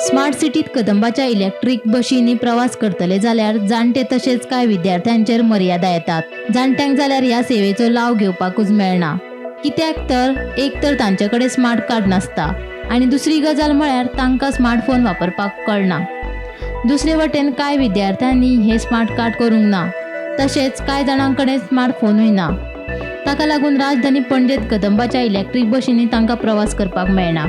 Smart सिटीत कदंबाच्या electric बशींनी प्रवास करतले जाल्यार जाणटे तशेंच कांय विद्यार्थ्यांचेर मर्यादा येतात। जाणट्यांक जाल्यार ह्या सेवेचो लाव घेवपाकूच मेळना, कित्याक तर एक तर तांचे कडेन स्मार्ट कार्ड नासता आनी दुसरी गजाल म्हळ्यार तांकां स्मार्टफोन वापरपाक कळना। दुसरे वटेन कांय विद्यार्थ्यांनी हे स्मार्ट कार्ड करूंक ना, तशेंच कांय जाणां कडेन स्मार्टफोनूय ना। ताका लागून राजधानी पणजेंत कदंबाच्या इलेक्ट्रिक बशींनी तांकां प्रवास करपाक मेळना।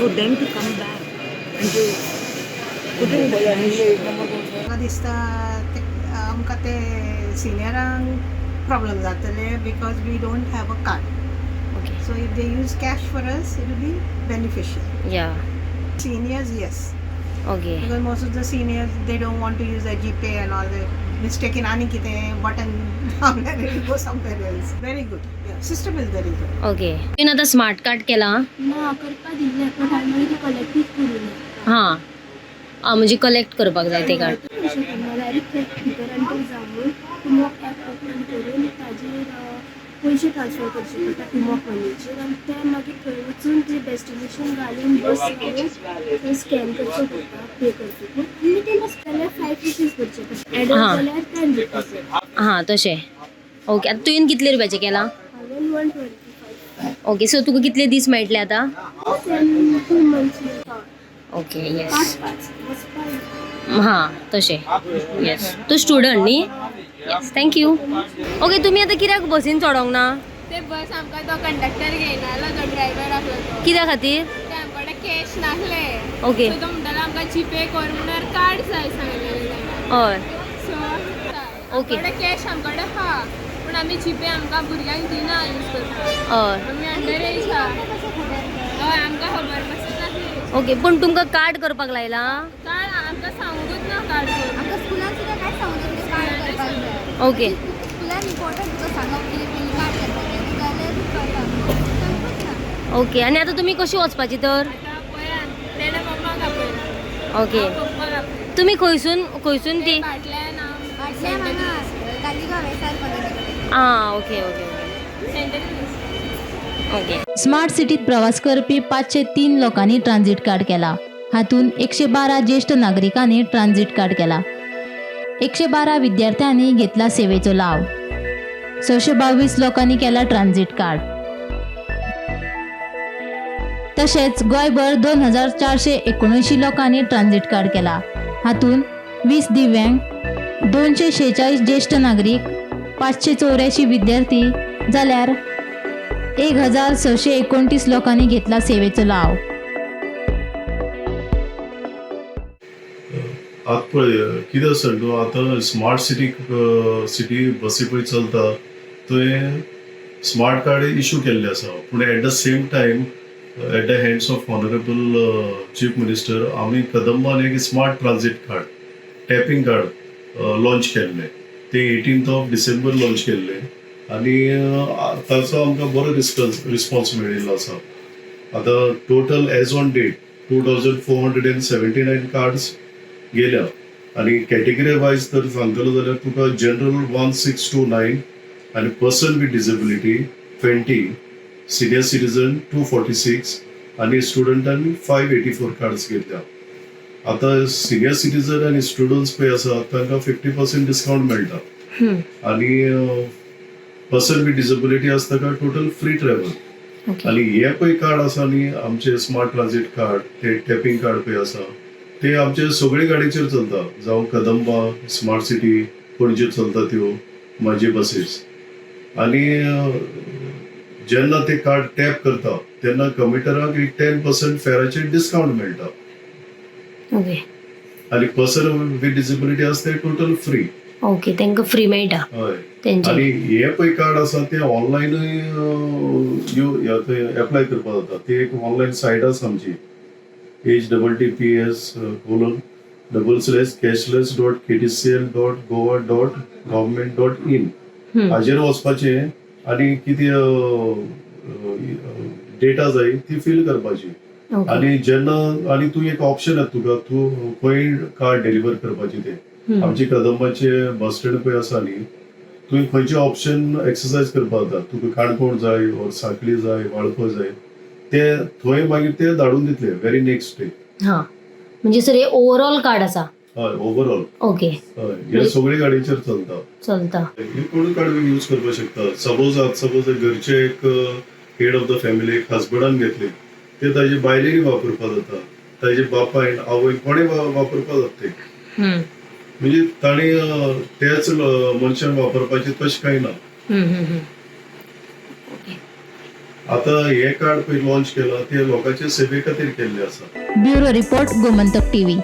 For them to come back and to put in the दिसता आमकां ते सिनियरांक प्रॉब्लम जातले because we don't have a card. Okay. So if they use cash for us, it will be beneficial. Yeah. Seniors, yes. Okay. Because most of the seniors, they don't want to use their GPay and all the mistaken ani kite button down and it will go somewhere else. Very good. Yeah. System is very good. Okay. तुम्ही आता smart card केला? ना करपा दिल्ले पण हांवें ती collective करूं हां म्हणजे कलेक्ट करपाक जाय ते कार्ड. डायरेक्ट भितर एंटर जावन तुमक ॲप ओपन करून ताजेर पयशे ट्रान्सफर करचे पडटा तुमक मनीचेर आनी ते मागीर थंय वचून ते डेस्टिनेशन घालून बस घालून स्कॅन करचो पडटा पे करचे आनी ते जाल्यार 5 रुपीज करचे पडटा एडल्ट जाल्यार 10 रुपीज. हां तशें. ओके. आतां तुवें कितले रुपयाचे केला? हांवें 125. ओके. सो तुका कितले दीस मेळटले आतां? 2 मंथ्स. ओके. येस. 5 हां तशें. येस. तूं स्टुडंट न्ही? येस. थँक्यू. ओके. तुमी आतां कित्याक बसीन चडोंक ना? ते बस आमकां तो कंडक्टर घेयनालो, तो ड्रायव्हर आसलो तो. कित्या खातीर? ते आमकडे कॅश नासले. ओके. सो तो म्हणटालो आमकां जीपे कर म्हणल्यार कार्ड जाय सांगलेलें. हय. So okay. आमकडे कॅश आमकडे हा, पूण आमी जीपे आमकां भुरग्यांक दिना यूज करपाक. हय. आमी अंडर एज हा. हय आमकां खबर पासून नासली. ओके. पूण तुमकां कार्ड करपाक लायला? कार्ड आमकां सांगूंकूच ना कार्ड कर. आमकां स्कुलान सुद्दां काय सांगून कार्ड करपाक जाय. ओके. स्कुलान इम्पॉर्टंट तुका सांगप की पयलीं कार्ड करपाक जाय जाल्यार सांगूंक ना. ओके. आनी आतां तुमी कशी वचपाची तर? आतां पळयात तेणे मम्माक आपयला. ओके. पप्पाक आपयला. तुमी खंयसून ती? फाटल्यान फाटल्यान हांगा तालिगांव एसआर कॉलेजी. आं okay okay okay centre okay. Smart सिटीत प्रवास करपी 503 लोकांनी ट्रान्झिट कार्ड केला। हातून 112 ज्येष्ठ नागरिकांनी ट्रान्झिट कार्ड केला। 112 विद्यार्थ्यांनी घेतला सेवेचो लाव। 622 लोकांनी केला ट्रान्झिट कार्ड। तसेच गोंयभर 2479 लोकांनी ट्रान्झिट कार्ड केला। हातून 20 दिव्यांग, 246 ज्येष्ठ नागरिक, 584 विद्यार्थी जाल्यार 1629 लोकांनी घेतला सेवेचो लाव। आतां पळय कितें आसा न्हू, आतां स्मार्ट सिटी बसी पळय चलता थंय स्मार्ट कार्ड इश्यू केल्ले आसा, पूण at the same time at the hands of honourable chief minister आमी कदंबान एक smart transit card tapping card launch केल्लें। ते 18 डिसेंबर लॉन्च केल्लें आनी ताचो आमकां बरो रिस्पॉन्स मेळिल्लो आसा। आतां total as on date 2479 cards गेल्या आनी कॅटेगरी वायज तर सांगतलो जाल्यार तुका जनरल 1629 आनी person with disability 20, senior citizen 246 आनी स्टुडंटांनी 584 कार्ड्स घेतल्या। आतां सिनियर सिटीजन आनी स्टुडंट्स पळय आसा तांकां 50% डिस्कावंट मेळटा आनी पर्सन विथ डिसेबिलिटी आसा ताका टोटल फ्री ट्रॅवल। आनी हे पळय कार्ड आसा न्ही आमचे स्मार्ट ट्रान्झिट कार्ड, ते टॅपिंग कार्ड पळय आसा ते आमचे सगळे गाडयेचेर चलता, जावं कदंबा, स्मार्ट सिटी, पणजे चलता त्यो माझे बसीस। आनी जेन्ना ते कार्ड टॅप करता तेन्ना कमिटराक एक 10% फेराचेर डिस्कावंट मेळटा। ओके. आनी पर्सन विथ डिसेबिलिटी आसा ते टोटल फ्री। ओके. तांकां फ्री मेळटा. हय. तेंचे आनी हे पळय कार्ड आसा ते ऑनलायनूय एप्लाय करपाक जाता। ती एक ऑनलायन सायट आसा आमची https://cashless.ktcl.goa.government.in हाजेर वचपाचें आनी कितें डेटा जाय ती फिल करपाची आनी जेन्ना आनी तूं एक ऑप्शन येता तुका तूं खंय कार्ड डिलिव्हर करपाची ते आमची कदंबाचे बस स्टँड पळय आसा न्ही तुम्ही खंयचे ऑप्शन एक्सरसाइज करपाक जाता, तुका काणकोण जाय ऑर सांखळी जाय वाळपय जाय ते थंय मागीर ते धाडून दितले व्हेरी नेक्स्ट डे. हां म्हणजे सर हे ओवरऑल कार्ड आसा. हय ओवरऑल ओके हय हे सगळे गाडयेचेर चलता. चलता. हे कोण कार्ड यूज करपाक शकता. सपोज घरचे एक हेड ऑफ द फॅमिली एक हजबंडान घेतले ते ताजे बायलेनी वापरपाक जाता, ताजे बापायन आवयन कोणें वापरपाक जाता ते. म्हणजे ताणी त्याच मनशान वापरपाचे तशें कांय ना. आता हे कार्ड पळय लॉन्च केला ते लोकांच्या सेवे खातीर केल्ले आसा. Bureau report Gomantak TV.